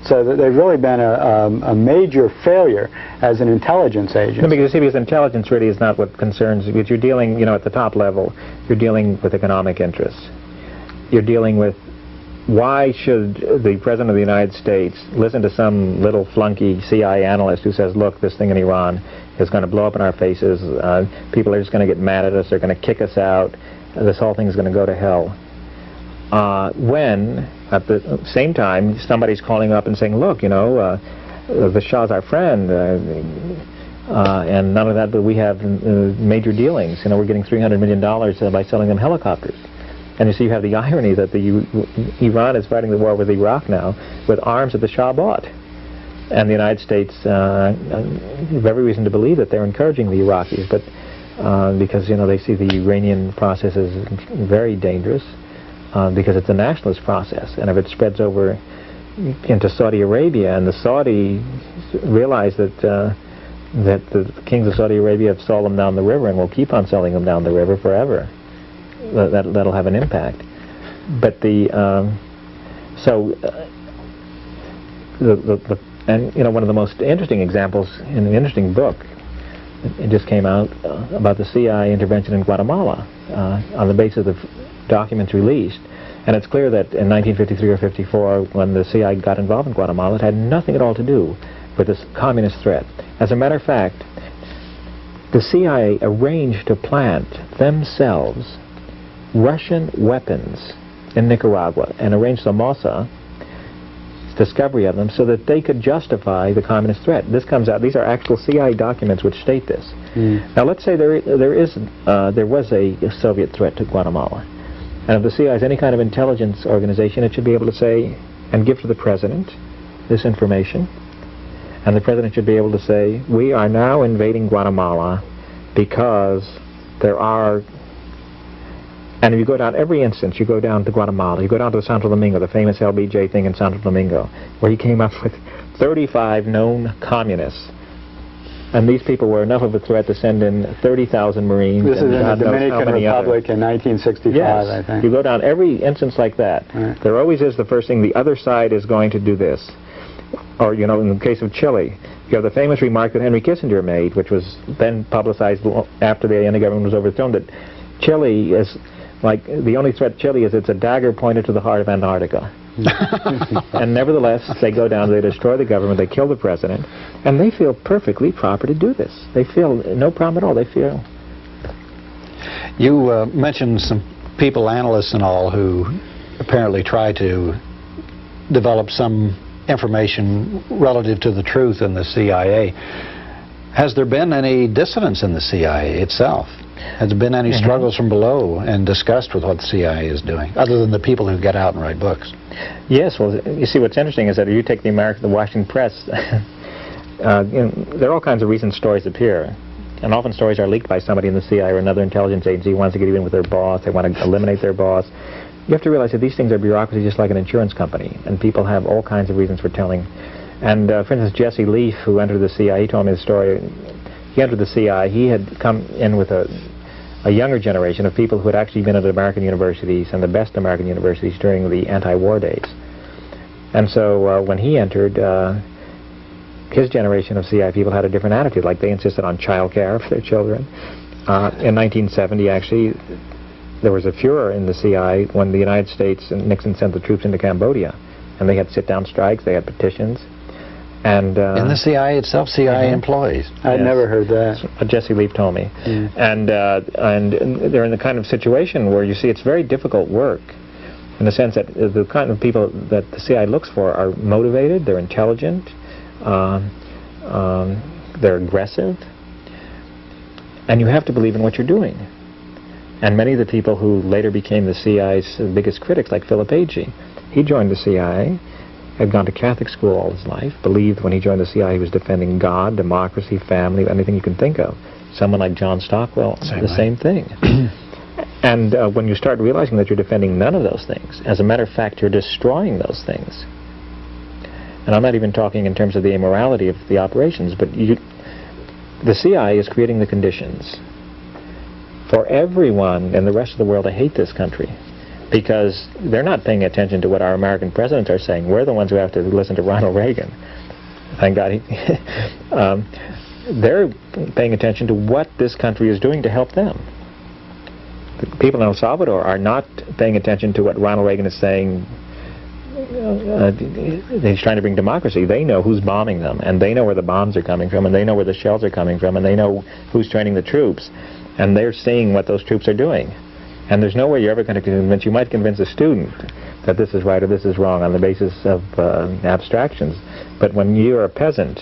So that they've really been a major failure as an intelligence agency. No, because intelligence really is not what concerns you. You're dealing, at the top level, you're dealing with economic interests. You're dealing with, why should the President of the United States listen to some little flunky CIA analyst who says, look, this thing in Iran is going to blow up in our faces, people are just going to get mad at us, they're going to kick us out, this whole thing is going to go to hell. When, at the same time, somebody's calling up and saying, look, the Shah's our friend, and none of that, but we have major dealings. We're getting $300 million by selling them helicopters. And you see, you have the irony that Iran is fighting the war with Iraq now with arms that the Shah bought. And the United States have every reason to believe that they're encouraging the Iraqis, but because they see the Iranian process as very dangerous, because it's a nationalist process, and if it spreads over into Saudi Arabia, and the Saudis realize that the kings of Saudi Arabia have sold them down the river and will keep on selling them down the river forever, that'll have an impact. But one of the most interesting examples in an interesting book, it just came out about the CIA intervention in Guatemala on the basis of the documents released. And it's clear that in 1953 or 54, when the CIA got involved in Guatemala, it had nothing at all to do with this communist threat. As a matter of fact, the CIA arranged to plant themselves Russian weapons in Nicaragua and arranged Somoza's discovery of them so that they could justify the communist threat. This comes out, these are actual CIA documents which state this. Now let's say there was a Soviet threat to Guatemala. And if the CIA is any kind of intelligence organization, it should be able to say and give to the president this information. And the president should be able to say, we are now invading Guatemala because there are... And if you go down every instance, you go down to Guatemala, you go down to Santo Domingo, the famous LBJ thing in Santo Domingo, where he came up with 35 known communists. And these people were enough of a threat to send in 30,000 Marines. This is in the Dominican Republic in 1965, yes. I think. You go down every instance like that. Right. There always is the first thing, the other side is going to do this. Or, in the case of Chile, you have the famous remark that Henry Kissinger made, which was then publicized after the Allende government was overthrown, that Chile is like, the only threat to Chile is it's a dagger pointed to the heart of Antarctica. And nevertheless, they go down, they destroy the government, they kill the president, and they feel perfectly proper to do this. They feel no problem at all. They feel... You mentioned some people, analysts and all, who apparently try to develop some information relative to the truth in the CIA. Has there been any dissonance in the CIA itself? Has there been any struggles from below and discussed with what the CIA is doing, other than the people who get out and write books? Yes, well, you see, what's interesting is that if you take the Washington Press, there are all kinds of recent stories appear, and often stories are leaked by somebody in the CIA or another intelligence agency who wants to get even with their boss, they want to eliminate their boss. You have to realize that these things are bureaucracy just like an insurance company, and people have all kinds of reasons for telling. And for instance, Jesse Leaf, who entered the CIA, he told me the story. He entered the CIA, he had come in with a younger generation of people who had actually been at American universities and the best American universities during the anti-war days. And so when he entered, his generation of CIA people had a different attitude, like they insisted on child care for their children. In 1970, actually, there was a furor in the CIA when the United States and Nixon sent the troops into Cambodia, and they had sit-down strikes, they had petitions. And in the CIA itself, CIA employees. I'd never heard that. That's what Jesse Leaf told me. And they're in the kind of situation where you see it's very difficult work, in the sense that the kind of people that the CIA looks for are motivated, they're intelligent, they're aggressive, and you have to believe in what you're doing. And many of the people who later became the CIA's biggest critics, like Philip Agee, he joined the CIA, had gone to Catholic school all his life, believed when he joined the CIA he was defending God, democracy, family, anything you can think of. Someone like John Stockwell, same thing. And when you start realizing that you're defending none of those things, as a matter of fact, you're destroying those things. And I'm not even talking in terms of the immorality of the operations, but the CIA is creating the conditions for everyone in the rest of the world to hate this country, because they're not paying attention to what our American presidents are saying. We're the ones who have to listen to Ronald Reagan. Thank God. They're paying attention to what this country is doing to help them. The people in El Salvador are not paying attention to what Ronald Reagan is saying. He's trying to bring democracy. They know who's bombing them, and they know where the bombs are coming from, and they know where the shells are coming from, and they know who's training the troops, and they're seeing what those troops are doing. And there's no way you're ever going to convince, you might convince a student that this is right or this is wrong on the basis of abstractions. But when you're a peasant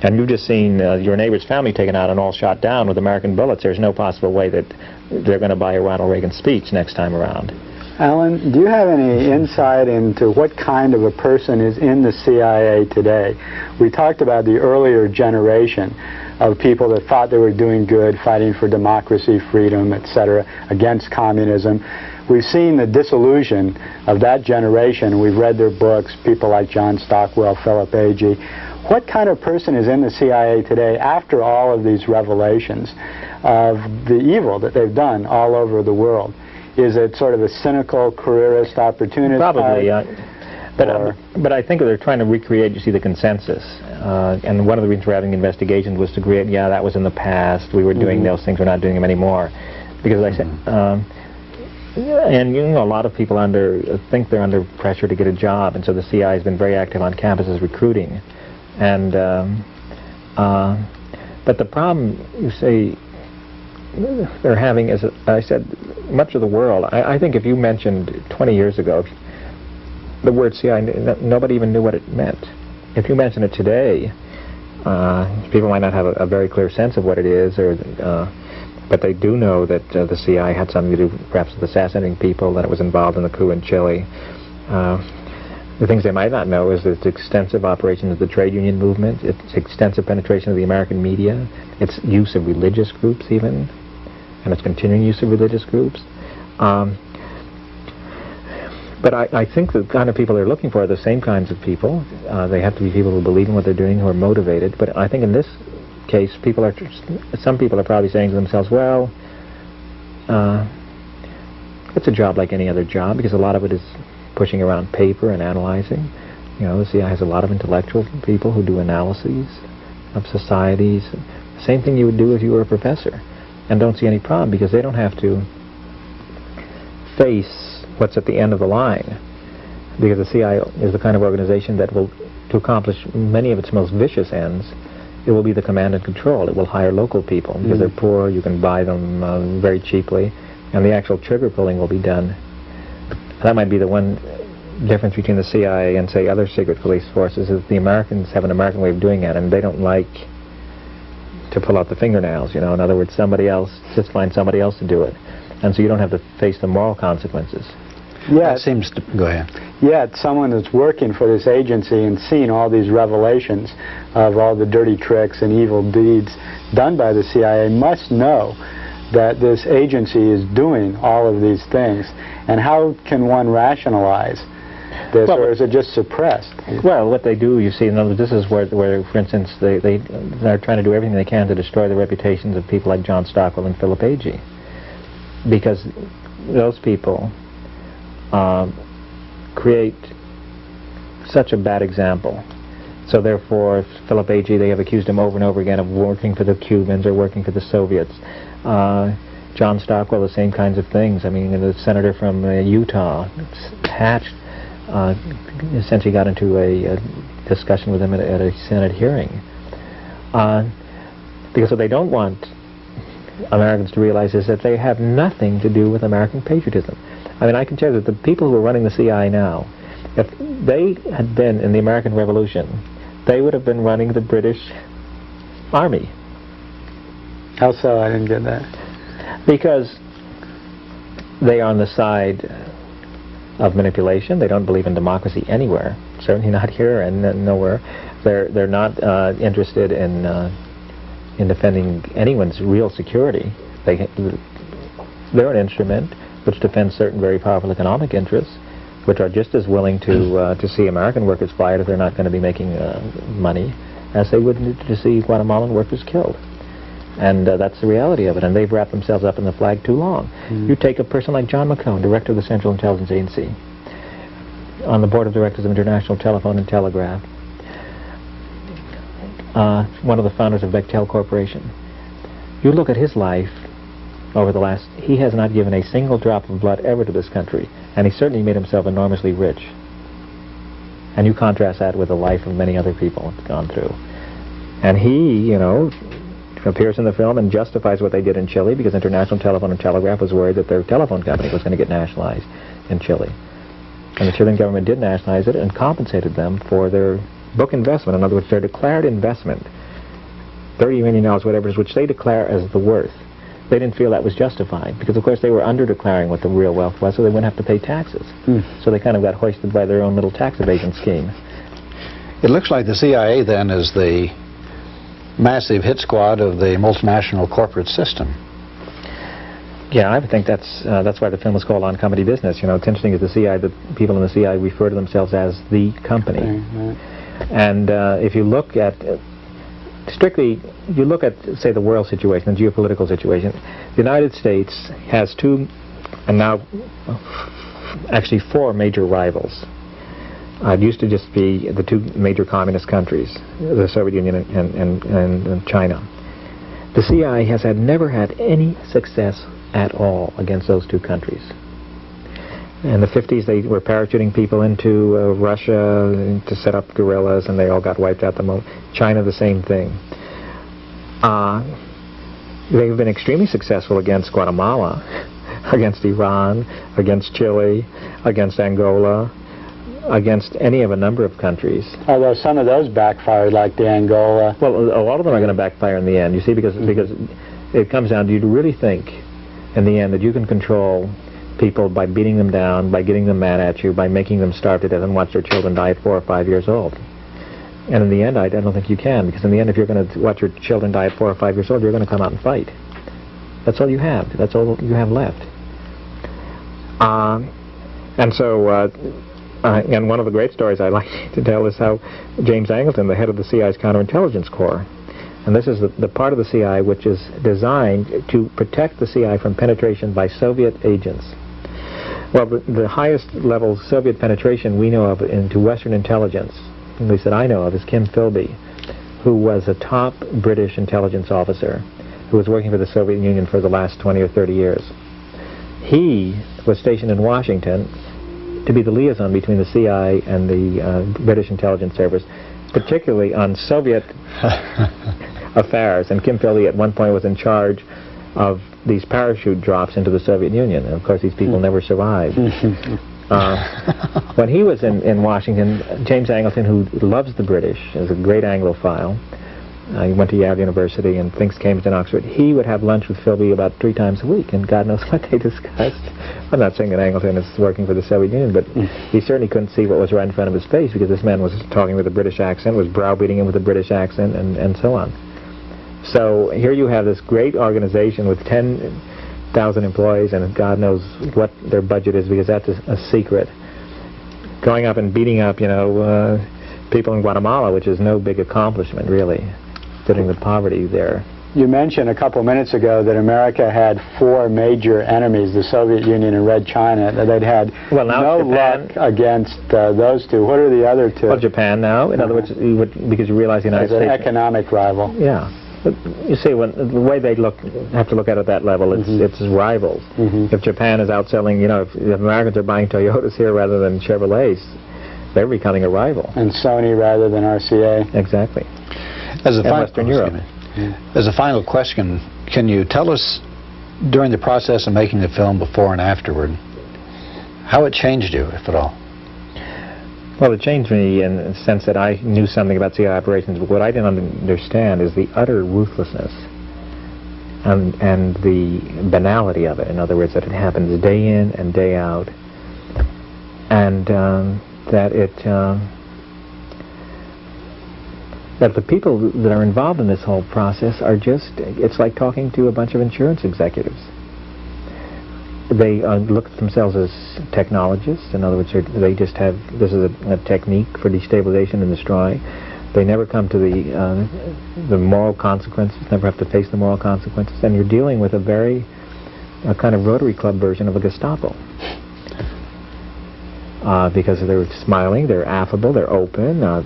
and you've just seen your neighbor's family taken out and all shot down with American bullets, there's no possible way that they're going to buy a Ronald Reagan speech next time around. Alan, do you have any insight into what kind of a person is in the CIA today? We talked about the earlier generation of people that thought they were doing good, fighting for democracy, freedom, etc., against communism. We've seen the disillusion of that generation. We've read their books, people like John Stockwell, Philip Agee. What kind of person is in the CIA today after all of these revelations of the evil that they've done all over the world? Is it sort of a cynical, careerist, opportunist? Probably, but I think they're trying to recreate, you see, the consensus. And one of the reasons we're having investigations was to create, yeah, that was in the past, we were doing those things, we're not doing them anymore. Because I said, and you know, a lot of people think they're under pressure to get a job, and so the CIA has been very active on campuses recruiting. And but the problem, you say, they're having, as I said, much of the world. I think if you mentioned 20 years ago the word CIA, nobody even knew what it meant. If you mention it today, people might not have a very clear sense of what it is, but they do know that the CIA had something to do perhaps with assassinating people, that it was involved in the coup in Chile. The things they might not know is its extensive operations of the trade union movement, its extensive penetration of the American media, its use of religious groups even, and its continuing use of religious groups. But I think the kind of people they're looking for are the same kinds of people. They have to be people who believe in what they're doing, who are motivated. But I think in this case, some people are probably saying to themselves, well, it's a job like any other job, because a lot of it is pushing around paper and analyzing. You know, the CIA has a lot of intellectual people who do analyses of societies. Same thing you would do if you were a professor, and don't see any problem, because they don't have to face what's at the end of the line, because the CIA is the kind of organization that will, to accomplish many of its most vicious ends, it will be the command and control. It will hire local people, because they're poor, you can buy them very cheaply, and the actual trigger pulling will be done. That might be the one difference between the CIA and, say, other secret police forces, is the Americans have an American way of doing it, and they don't like to pull out the fingernails, you know. In other words, somebody else, just find somebody else to do it. And so you don't have to face the moral consequences. That seems to... Go ahead. Yet someone that's working for this agency and seeing all these revelations of all the dirty tricks and evil deeds done by the CIA must know that this agency is doing all of these things. And how can one rationalize this, or is it just suppressed? Well, what they do, you see, in other words, this is where, for instance, they're trying to do everything they can to destroy the reputations of people like John Stockwell and Philip Agee, because those people create such a bad example. So therefore, Philip Agee, they have accused him over and over again of working for the Cubans or working for the Soviets. John Stockwell, the same kinds of things. I mean, the senator from Utah, Hatch, essentially got into a discussion with him at a Senate hearing. Because what they don't want Americans to realize is that they have nothing to do with American patriotism. I mean, I can tell you that the people who are running the CIA now, if they had been in the American Revolution, they would have been running the British Army. How so? I didn't get that. Because they are on the side of manipulation. They don't believe in democracy anywhere, certainly not here and nowhere. They're not interested in defending anyone's real security. They're an instrument which defends certain very powerful economic interests, which are just as willing to see American workers fired if they're not going to be making money, as they would to see Guatemalan workers killed. And that's the reality of it, and they've wrapped themselves up in the flag too long. You take a person like John McCone, director of the Central Intelligence Agency, on the board of directors of International Telephone and Telegraph, one of the founders of Bechtel Corporation. You look at his life over the last... He has not given a single drop of blood ever to this country, and he certainly made himself enormously rich. And you contrast that with the life of many other people it's gone through. And he, you know, appears in the film and justifies what they did in Chile, because International Telephone and Telegraph was worried that their telephone company was going to get nationalized in Chile. And the Chilean government did nationalize it and compensated them for their book investment. In other words, their declared investment, $30 million, whatever it is, which they declare as the worth. they didn't feel that was justified, because of course they were under-declaring what the real wealth was, so they wouldn't have to pay taxes. So they kind of got hoisted by their own little tax evasion scheme. It looks like the CIA then is the massive hit squad of the multinational corporate system. Yeah, I would think that's why the film was called On Comedy Business. You know, it's interesting that the CIA, the people in the CIA refer to themselves as the company. And if you look at strictly, you look at, say, the world situation, the geopolitical situation, the United States has two, and now actually 4 major rivals. It used to just be the 2 major communist countries, the Soviet Union and China. The CIA has never had any success at all against those 2 countries. In the 50s, they were parachuting people into Russia to set up guerrillas, and they all got wiped out. China, the same thing. They've been extremely successful against Guatemala, against Iran, against Chile, against Angola, against any of a number of countries. Although some of those backfired, like the Angola. Well, a lot of them are going to backfire in the end, you see, because it comes down to, you to really think in the end that you can control people by beating them down, by getting them mad at you, by making them starve to death and watch their children die at 4 or 5 years old. And in the end, I don't think you can, because in the end, if you're going to watch your children die at 4 or 5 years old, you're going to come out and fight. That's all you have. That's all you have left. And so, and one of the great stories I like to tell is how James Angleton, the head of the CIA's counterintelligence corps, and this is the part of the CIA which is designed to protect the CIA from penetration by Soviet agents. Well, the highest level of Soviet penetration we know of into Western intelligence, at least that I know of, is Kim Philby, who was a top British intelligence officer who was working for the Soviet Union for the last 20 or 30 years. He was stationed in Washington to be the liaison between the CIA and the British intelligence service, particularly on Soviet affairs. And Kim Philby at one point was in charge of these parachute drops into the Soviet Union. And of course, these people never survived. When he was in Washington, James Angleton, who loves the British, is a great Anglophile, he went to Yale University and thinks Cambridge and Oxford, he would have lunch with Philby about 3 times a week, and God knows what they discussed. I'm not saying that Angleton is working for the Soviet Union, but he certainly couldn't see what was right in front of his face, because this man was talking with a British accent, was browbeating him with a British accent, and so on. So here you have this great organization with 10,000 employees, and God knows what their budget is, because that's a secret, going up and beating up, you know, people in Guatemala, which is no big accomplishment, really, considering the poverty there. You mentioned a couple minutes ago that America had 4 major enemies, the Soviet Union and Red China, that they'd had no luck against those 2. What are the other 2? Well, Japan now, in other words, because you realize the United States... As an economic rival. Yeah. But you see, the way they have to look at it at that level, it's rivals. If Japan is outselling, you know, if Americans are buying Toyotas here rather than Chevrolets, they're becoming a rival. And Sony rather than RCA. Exactly. As a Western Europe. As a final question, can you tell us, during the process of making the film, before and afterward, how it changed you, if at all? Well, it changed me in the sense that I knew something about CIA operations, but what I didn't understand is the utter ruthlessness and the banality of it. In other words, that it happens day in and day out, and that the people that are involved in this whole process are just, it's like talking to a bunch of insurance executives. They look at themselves as technologists. In other words, they just have, this is a technique for destabilization and destroy. They never come to the moral consequences, never have to face the moral consequences, and you're dealing with a kind of Rotary Club version of a Gestapo. Because they're smiling, they're affable, they're open. I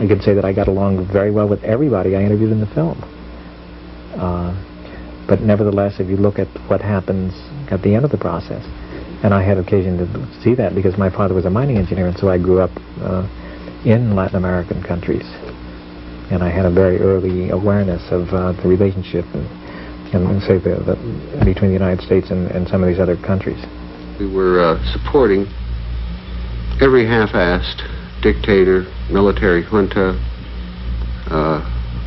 could say that I got along very well with everybody I interviewed in the film. But nevertheless, if you look at what happens at the end of the process, and I had occasion to see that because my father was a mining engineer, and so I grew up in Latin American countries, and I had a very early awareness of the relationship and say between the United States and some of these other countries. We were supporting every half-assed dictator, military junta,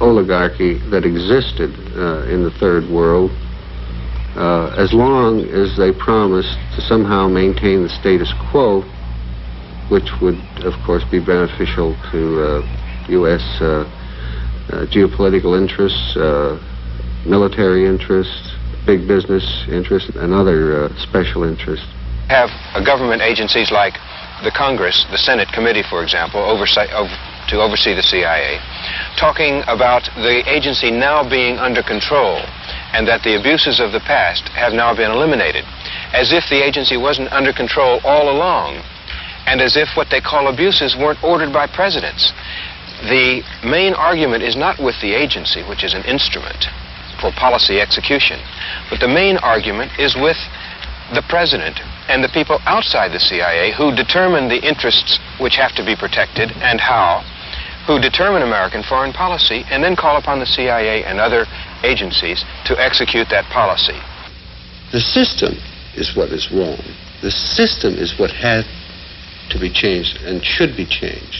oligarchy that existed in the third world, as long as they promised to somehow maintain the status quo, which would, of course, be beneficial to U.S. Geopolitical interests, military interests, big business interests, and other special interests. Have government agencies like the Congress, the Senate Committee, for example, to oversee the CIA, talking about the agency now being under control and that the abuses of the past have now been eliminated, as if the agency wasn't under control all along, and as if what they call abuses weren't ordered by presidents. The main argument is not with the agency, which is an instrument for policy execution, but the main argument is with the president and the people outside the CIA who determine the interests which have to be protected and how, who determine American foreign policy, and then call upon the CIA and other agencies to execute that policy. The system is what is wrong. The system is what has to be changed and should be changed.